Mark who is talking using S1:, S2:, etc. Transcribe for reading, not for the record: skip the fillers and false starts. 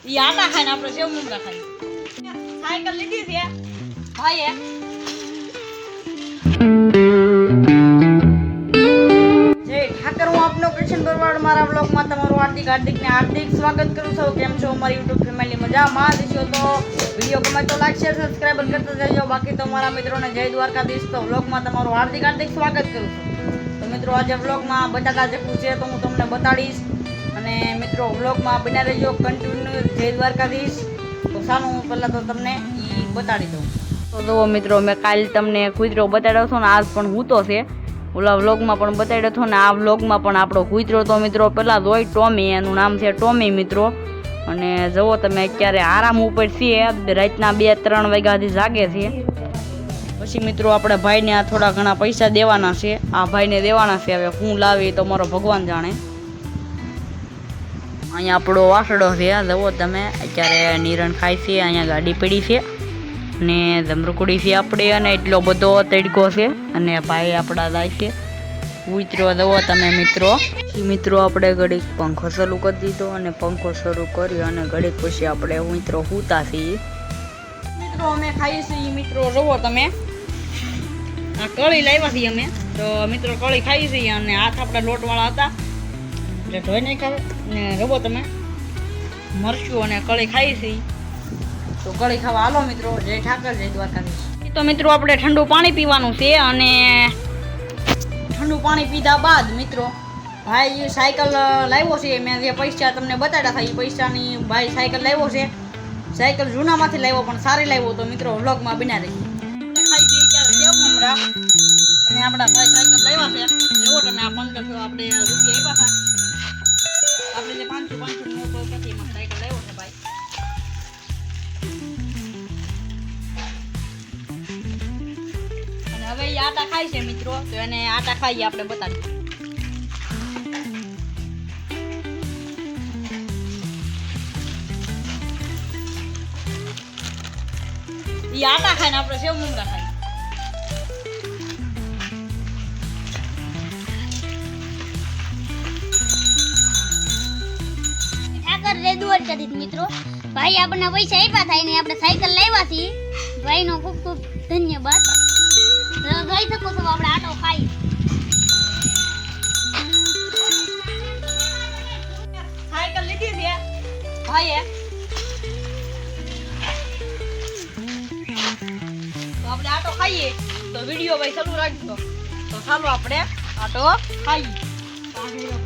S1: ઈ આટા ખાઈને આપણે સેવ મમરા ખાઈ સાયકલ લીધી છે ભાઈએ જય ઠાકર હું આપનો કૃષ્ણ બરવાડ મારા બ્લોગમાં તમારું હાર્દિક સ્વાગત કરું છું કેમ છો મારી યુટ્યુબ ફેમિલી મજામાં દેશો તો વિડીયો ગમે તો લાઈક શેર સબસ્ક્રાઇબ કરતા જજો બાકી તો મારા મિત્રોને જય દ્વારકાધીશ તો બ્લોગમાં તમારું હાર્દિક સ્વાગત કરું છું તો મિત્રો આજે બ્લોગમાં બટાકા ચકુ છે તો હું તમને બતાડીશ અને મિત્રો બ્લોગમાં બના રહેજો કન્ટિન્યુ જય દ્વારકાધીશ તો સાનું હું પહેલાં તો તમને એ બતાડી દઉં તો જુઓ મિત્રો મેં કાલે તમને કૂતરો બતાડ્યો હતો ને આજ પણ હું તો છે ઓલા વ્લોગમાં પણ બતાડ્યો હતો ને આ વ્લોગમાં પણ આપણો કૂતરો તો મિત્રો પહેલાં જોઈ ટોમી એનું નામ છે ટોમી મિત્રો અને જુઓ તમે અત્યારે આરામ ઉપર છીએ રાતના 2-3 વાગ્યાથી જાગે છે પછી મિત્રો આપણે ભાઈને આ થોડા ઘણા પૈસા દેવાના છે આ ભાઈને દેવાના છે હવે હું લાવી તો મારો ભગવાન જાણે અહીંયા આપણો વાસડો છે જુઓ તમે અત્યારે નિરણ ખાય છે અહીંયા ગાડી પડી છે અને જમરૂકડી છે આપણે અને એટલો બધો તડકો છે અને ભાઈ આપણા જાય છે કૂતરો જુઓ તમે મિત્રો આપણે ઘડીક પંખો શરૂ કરી દીધો અને પંખો શરૂ કરી અને ઘડીક પછી આપણે મિત્રો સૂતા છીએ મિત્રો અમે ખાઈએ છીએ મિત્રો જુઓ તમે આ કળી લાવ્યા છીએ અમે તો મિત્રો કળી ખાઈએ છીએ અને હાથ આપણા લોટવાળા હતા એટલે ધોઈ નહીં ખાવે ને જુઓ તમે મરચું અને કળી ખાઈએ છીએ તો કળી ખાવા હાલો મિત્રો જય ઠાકર જય દ્વારકાધીશ તો મિત્રો આપણે ઠંડુ પાણી પીવાનું છે અને ઠંડુ પાણી પીધા બાદ મિત્રો ભાઈ સાયકલ લાવ્યો છે મેં જે પૈસા તમને બતાડ્યા હતા એ પૈસાની ભાઈ સાયકલ લાવ્યો છે સાયકલ જૂનામાંથી લાવ્યો પણ સારી લાવ્યો તો મિત્રો વ્લોગમાં બના રહી ખાઈ છે ત્યારે સેવ મમરા અને આપણા ભાઈ સાયકલ લાવ્યા છે એવો તમે આ 1500 આપણે રૂપિયા આપ્યા હતા આપણે જે 500 નોટ પછી એમાં સાયકલ લાવ્યો છે ભાઈ હવે એ આટા ખાય છે મિત્રો તો એને આટા ખાઈએ આપણે બતાવીએ એ આટા ખાઈને આપણે સેવ મમરા ખાઈએ
S2: ઠાકર જય દ્વારકાધીશ મિત્રો ભાઈ આપણને પૈસા આપ્યા થાય ને આપણે સાયકલ લાવ્યા છીએ ભાઈનો ખૂબ ખૂબ ધન્યવાદ જોઈ શકો છો આપણે આટો ખાઈ
S1: સાયકલ લીધી છે ભાઈએ તો આપણે આટો ખાઈએ તો વિડીયો ભાઈ ચાલુ રાખજો તો ચાલો આપણે આટો ખાઈએ